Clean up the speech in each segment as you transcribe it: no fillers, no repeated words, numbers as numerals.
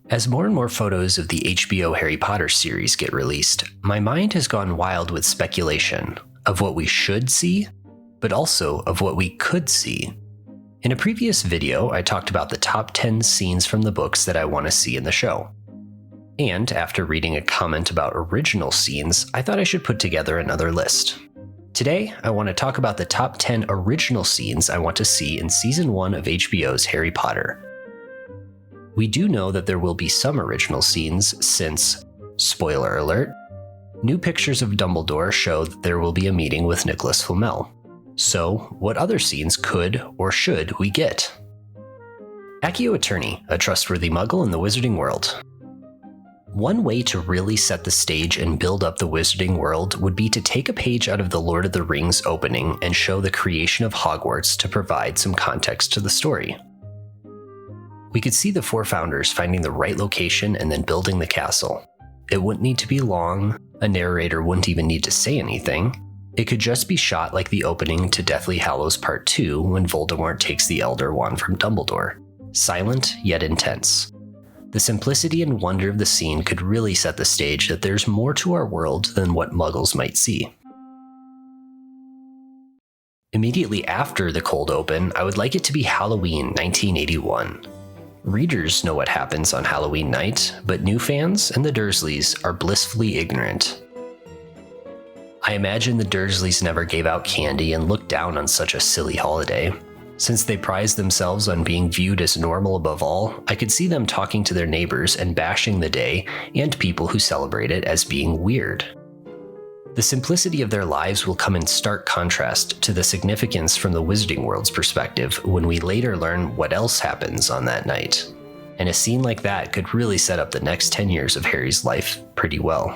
As more and more photos of the HBO Harry Potter series get released, my mind has gone wild with speculation of what we should see, but also of what we could see. In a previous video, I talked about the top 10 scenes from the books that I want to see in the show. And after reading a comment about original scenes, I thought I should put together another list. Today, I want to talk about the top 10 original scenes I want to see in Season 1 of HBO's Harry Potter. We do know that there will be some original scenes since, spoiler alert, new pictures of Dumbledore show that there will be a meeting with Nicholas Flamel. So, what other scenes could or should we get? Accio Attorney, a trustworthy muggle in the wizarding world. One way to really set the stage and build up the wizarding world would be to take a page out of the Lord of the Rings opening and show the creation of Hogwarts to provide some context to the story. We could see the four founders finding the right location and then building the castle. It wouldn't need to be long, a narrator wouldn't even need to say anything. It could just be shot like the opening to Deathly Hallows Part 2 when Voldemort takes the Elder Wand from Dumbledore. Silent, yet intense. The simplicity and wonder of the scene could really set the stage that there's more to our world than what muggles might see. Immediately after the cold open, I would like it to be Halloween 1981. Readers know what happens on Halloween night, but new fans and the Dursleys are blissfully ignorant. I imagine the Dursleys never gave out candy and looked down on such a silly holiday. Since they prize themselves on being viewed as normal above all, I could see them talking to their neighbors and bashing the day and people who celebrate it as being weird. The simplicity of their lives will come in stark contrast to the significance from the wizarding world's perspective when we later learn what else happens on that night. And a scene like that could really set up the next 10 years of Harry's life pretty well.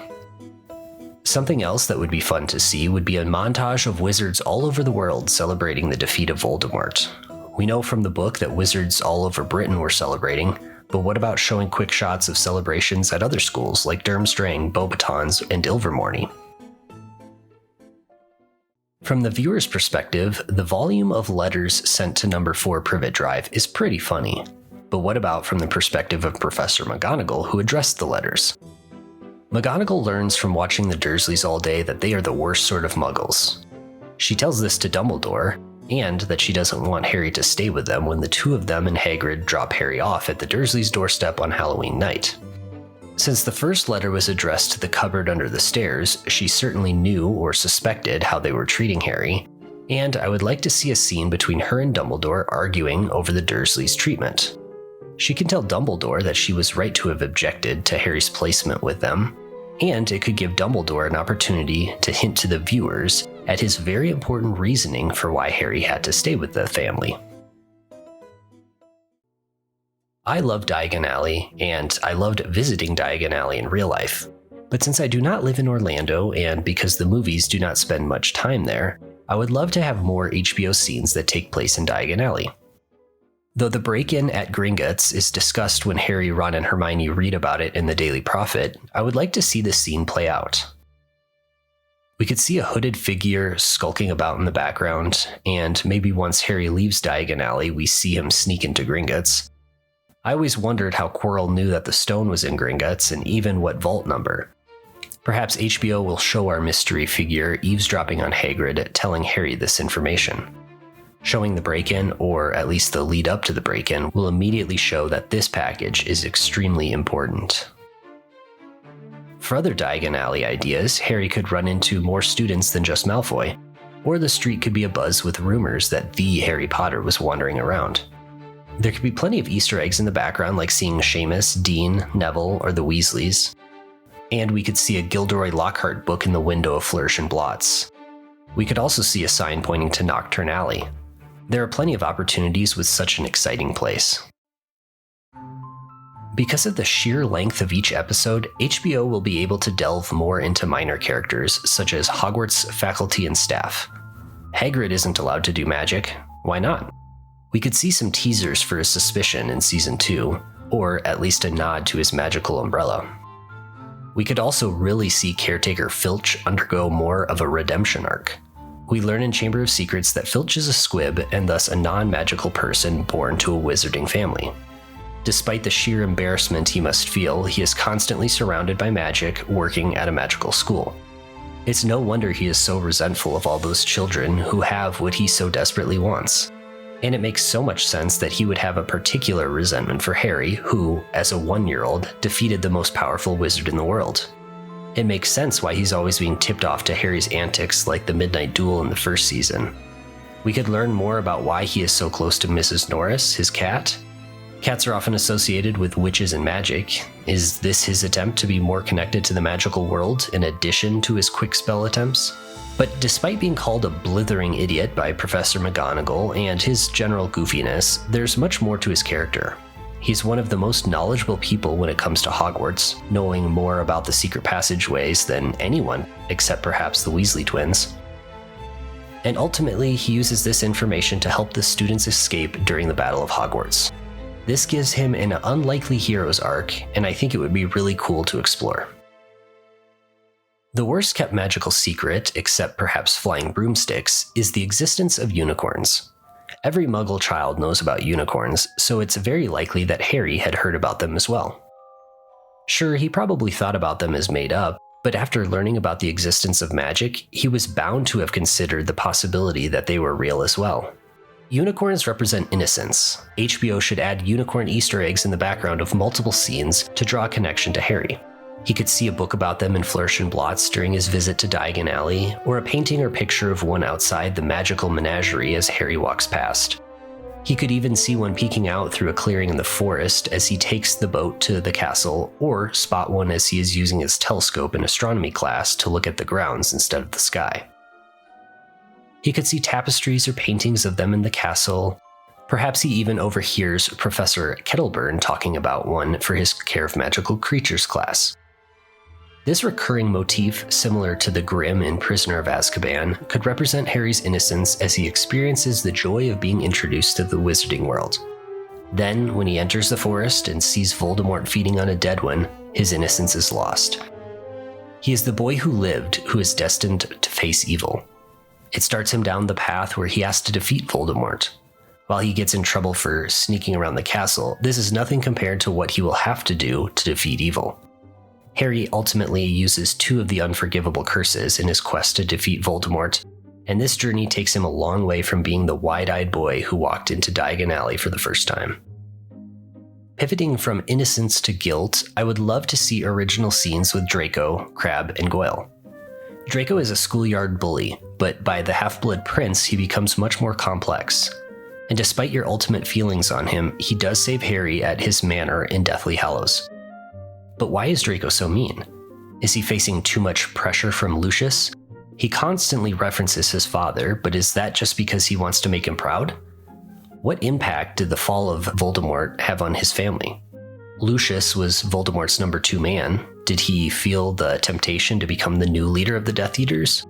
Something else that would be fun to see would be a montage of wizards all over the world celebrating the defeat of Voldemort. We know from the book that wizards all over Britain were celebrating, but what about showing quick shots of celebrations at other schools like Durmstrang, Beauxbatons, and Ilvermorny? From the viewer's perspective, the volume of letters sent to Number 4 Privet Drive is pretty funny. But what about from the perspective of Professor McGonagall, who addressed the letters? McGonagall learns from watching the Dursleys all day that they are the worst sort of muggles. She tells this to Dumbledore, and that she doesn't want Harry to stay with them when the two of them and Hagrid drop Harry off at the Dursleys' doorstep on Halloween night. Since the first letter was addressed to the cupboard under the stairs, she certainly knew or suspected how they were treating Harry, and I would like to see a scene between her and Dumbledore arguing over the Dursleys' treatment. She can tell Dumbledore that she was right to have objected to Harry's placement with them, and it could give Dumbledore an opportunity to hint to the viewers at his very important reasoning for why Harry had to stay with the family. I love Diagon Alley, and I loved visiting Diagon Alley in real life. But since I do not live in Orlando, and because the movies do not spend much time there, I would love to have more HBO scenes that take place in Diagon Alley. Though the break-in at Gringotts is discussed when Harry, Ron, and Hermione read about it in the Daily Prophet, I would like to see this scene play out. We could see a hooded figure skulking about in the background, and maybe once Harry leaves Diagon Alley, we see him sneak into Gringotts. I always wondered how Quirrell knew that the stone was in Gringotts, and even what vault number. Perhaps HBO will show our mystery figure eavesdropping on Hagrid, telling Harry this information. Showing the break-in, or at least the lead up to the break-in, will immediately show that this package is extremely important. For other Diagon Alley ideas, Harry could run into more students than just Malfoy, or the street could be abuzz with rumors that the Harry Potter was wandering around. There could be plenty of Easter eggs in the background, like seeing Seamus, Dean, Neville, or the Weasleys. And we could see a Gilderoy Lockhart book in the window of Flourish and Blots. We could also see a sign pointing to Nocturne Alley. There are plenty of opportunities with such an exciting place. Because of the sheer length of each episode, HBO will be able to delve more into minor characters, such as Hogwarts faculty and staff. Hagrid isn't allowed to do magic. Why not? We could see some teasers for his suspicion in Season 2, or at least a nod to his magical umbrella. We could also really see Caretaker Filch undergo more of a redemption arc. We learn in Chamber of Secrets that Filch is a squib and thus a non-magical person born to a wizarding family. Despite the sheer embarrassment he must feel, he is constantly surrounded by magic, working at a magical school. It's no wonder he is so resentful of all those children who have what he so desperately wants. And it makes so much sense that he would have a particular resentment for Harry, who, as a 1-year-old, defeated the most powerful wizard in the world. It makes sense why he's always being tipped off to Harry's antics like the midnight duel in the first season. We could learn more about why he is so close to Mrs. Norris, his cat. Cats are often associated with witches and magic. Is this his attempt to be more connected to the magical world in addition to his quick spell attempts? But despite being called a blithering idiot by Professor McGonagall and his general goofiness, there's much more to his character. He's one of the most knowledgeable people when it comes to Hogwarts, knowing more about the secret passageways than anyone, except perhaps the Weasley twins. And ultimately, he uses this information to help the students escape during the Battle of Hogwarts. This gives him an unlikely hero's arc, and I think it would be really cool to explore. The worst kept magical secret, except perhaps flying broomsticks, is the existence of unicorns. Every Muggle child knows about unicorns, so it's very likely that Harry had heard about them as well. Sure, he probably thought about them as made up, but after learning about the existence of magic, he was bound to have considered the possibility that they were real as well. Unicorns represent innocence. HBO should add unicorn Easter eggs in the background of multiple scenes to draw a connection to Harry. He could see a book about them in Flourish and Blots during his visit to Diagon Alley, or a painting or picture of one outside the magical menagerie as Harry walks past. He could even see one peeking out through a clearing in the forest as he takes the boat to the castle, or spot one as he is using his telescope in astronomy class to look at the grounds instead of the sky. He could see tapestries or paintings of them in the castle. Perhaps he even overhears Professor Kettleburn talking about one for his Care of Magical Creatures class. This recurring motif, similar to the Grim in Prisoner of Azkaban, could represent Harry's innocence as he experiences the joy of being introduced to the wizarding world. Then, when he enters the forest and sees Voldemort feeding on a dead one, his innocence is lost. He is the boy who lived, who is destined to face evil. It starts him down the path where he has to defeat Voldemort. While he gets in trouble for sneaking around the castle, this is nothing compared to what he will have to do to defeat evil. Harry ultimately uses 2 of the unforgivable curses in his quest to defeat Voldemort, and this journey takes him a long way from being the wide-eyed boy who walked into Diagon Alley for the first time. Pivoting from innocence to guilt, I would love to see original scenes with Draco, Crabbe, and Goyle. Draco is a schoolyard bully, but by the Half-Blood Prince, he becomes much more complex. And despite your ultimate feelings on him, he does save Harry at his manor in Deathly Hallows. But why is Draco so mean? Is he facing too much pressure from Lucius? He constantly references his father, but is that just because he wants to make him proud? What impact did the fall of Voldemort have on his family? Lucius was Voldemort's number 2 man. Did he feel the temptation to become the new leader of the Death Eaters?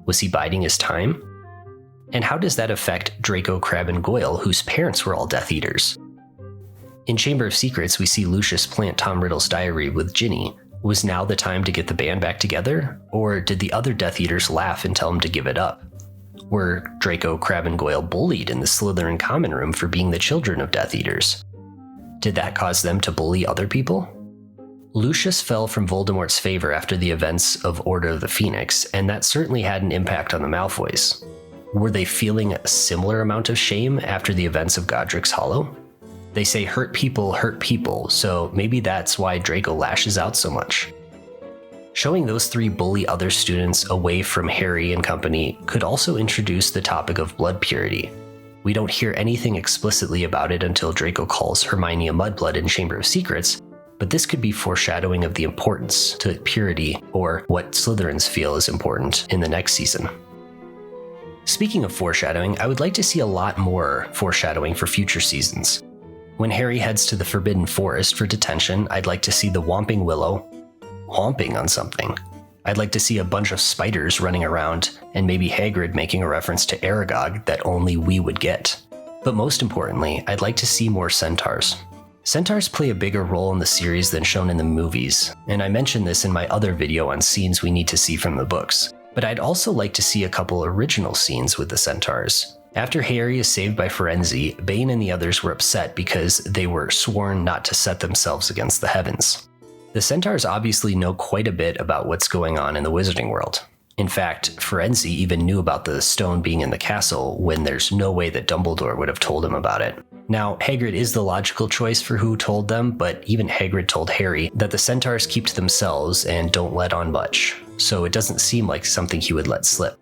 Was he biding his time? And how does that affect Draco, Crabbe, and Goyle, whose parents were all Death Eaters? In Chamber of Secrets, we see Lucius plant Tom Riddle's diary with Ginny. Was now the time to get the band back together? Or did the other Death Eaters laugh and tell him to give it up? Were Draco, Crabbe, and Goyle bullied in the Slytherin common room for being the children of Death Eaters? Did that cause them to bully other people? Lucius fell from Voldemort's favor after the events of Order of the Phoenix, and that certainly had an impact on the Malfoys. Were they feeling a similar amount of shame after the events of Godric's Hollow? They say hurt people, so maybe that's why Draco lashes out so much. Showing those 3 bully other students away from Harry and company could also introduce the topic of blood purity. We don't hear anything explicitly about it until Draco calls Hermione a mudblood in Chamber of Secrets, but this could be foreshadowing of the importance to purity, or what Slytherins feel is important in the next season. Speaking of foreshadowing, I would like to see a lot more foreshadowing for future seasons. When Harry heads to the Forbidden Forest for detention, I'd like to see the Whomping Willow whomping on something. I'd like to see a bunch of spiders running around, and maybe Hagrid making a reference to Aragog that only we would get. But most importantly, I'd like to see more centaurs. Centaurs play a bigger role in the series than shown in the movies, and I mentioned this in my other video on scenes we need to see from the books. But I'd also like to see a couple original scenes with the centaurs. After Harry is saved by Firenze, Bane and the others were upset because they were sworn not to set themselves against the heavens. The Centaurs obviously know quite a bit about what's going on in the wizarding world. In fact, Firenze even knew about the stone being in the castle when there's no way that Dumbledore would have told him about it. Now, Hagrid is the logical choice for who told them, but even Hagrid told Harry that the Centaurs keep to themselves and don't let on much, so it doesn't seem like something he would let slip.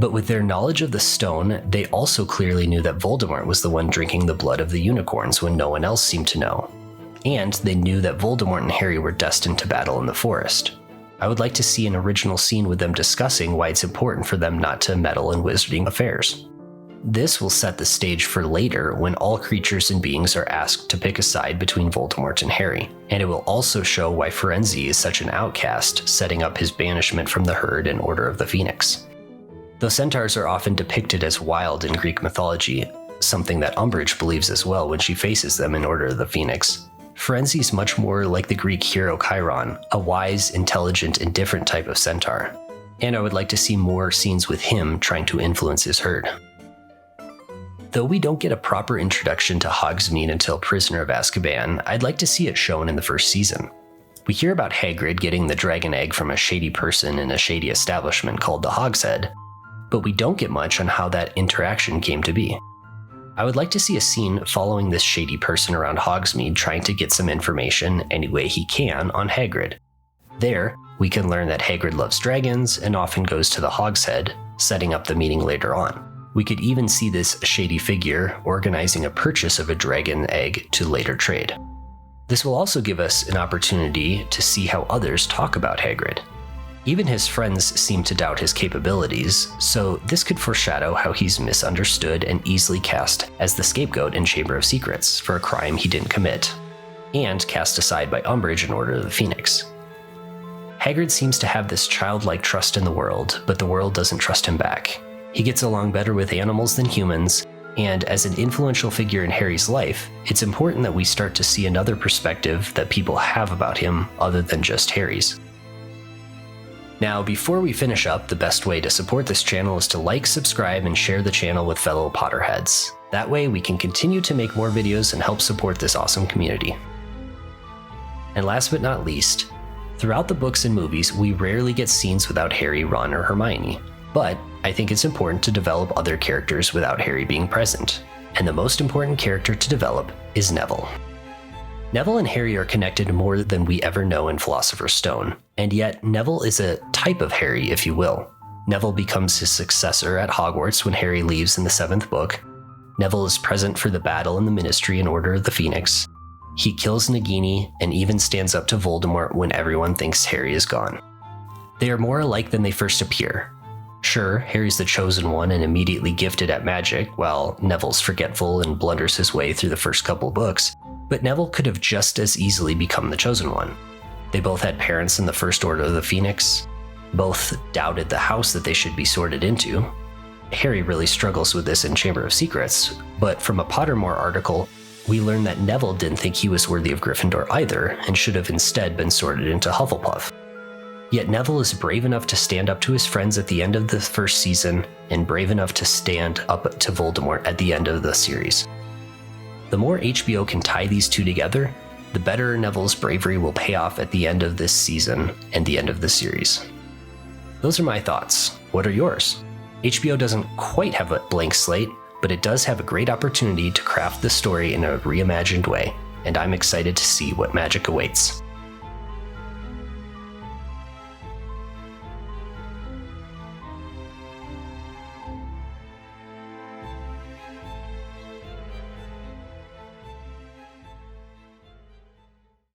But with their knowledge of the stone, they also clearly knew that Voldemort was the one drinking the blood of the unicorns when no one else seemed to know. And they knew that Voldemort and Harry were destined to battle in the forest. I would like to see an original scene with them discussing why it's important for them not to meddle in wizarding affairs. This will set the stage for later when all creatures and beings are asked to pick a side between Voldemort and Harry, and it will also show why Firenze is such an outcast, setting up his banishment from the herd in Order of the Phoenix. Though centaurs are often depicted as wild in Greek mythology, something that Umbridge believes as well when she faces them in Order of the Phoenix, Firenze is much more like the Greek hero Chiron, a wise, intelligent, and different type of centaur. And I would like to see more scenes with him trying to influence his herd. Though we don't get a proper introduction to Hogsmeade until Prisoner of Azkaban, I'd like to see it shown in the first season. We hear about Hagrid getting the dragon egg from a shady person in a shady establishment called the Hogshead, but we don't get much on how that interaction came to be. I would like to see a scene following this shady person around Hogsmeade trying to get some information any way he can on Hagrid. There, we can learn that Hagrid loves dragons and often goes to the Hogshead, setting up the meeting later on. We could even see this shady figure organizing a purchase of a dragon egg to later trade. This will also give us an opportunity to see how others talk about Hagrid. Even his friends seem to doubt his capabilities, so this could foreshadow how he's misunderstood and easily cast as the scapegoat in Chamber of Secrets for a crime he didn't commit, and cast aside by Umbridge in Order of the Phoenix. Hagrid seems to have this childlike trust in the world, but the world doesn't trust him back. He gets along better with animals than humans, and as an influential figure in Harry's life, it's important that we start to see another perspective that people have about him other than just Harry's. Now, before we finish up, the best way to support this channel is to like, subscribe, and share the channel with fellow Potterheads. That way, we can continue to make more videos and help support this awesome community. And last but not least, throughout the books and movies, we rarely get scenes without Harry, Ron, or Hermione. But I think it's important to develop other characters without Harry being present. And the most important character to develop is Neville. Neville and Harry are connected more than we ever know in Philosopher's Stone, and yet Neville is a type of Harry, if you will. Neville becomes his successor at Hogwarts when Harry leaves in the 7th book. Neville is present for the battle in the Ministry in Order of the Phoenix. He kills Nagini and even stands up to Voldemort when everyone thinks Harry is gone. They are more alike than they first appear. Sure, Harry's the chosen one and immediately gifted at magic, while Neville's forgetful and blunders his way through the first couple books, but Neville could have just as easily become the chosen one. They both had parents in the First Order of the Phoenix. Both doubted the house that they should be sorted into. Harry really struggles with this in Chamber of Secrets, but from a Pottermore article, we learn that Neville didn't think he was worthy of Gryffindor either and should have instead been sorted into Hufflepuff. Yet Neville is brave enough to stand up to his friends at the end of the first season and brave enough to stand up to Voldemort at the end of the series. The more HBO can tie these two together, the better Neville's bravery will pay off at the end of this season and the end of the series. Those are my thoughts. What are yours? HBO doesn't quite have a blank slate, but it does have a great opportunity to craft the story in a reimagined way, and I'm excited to see what magic awaits.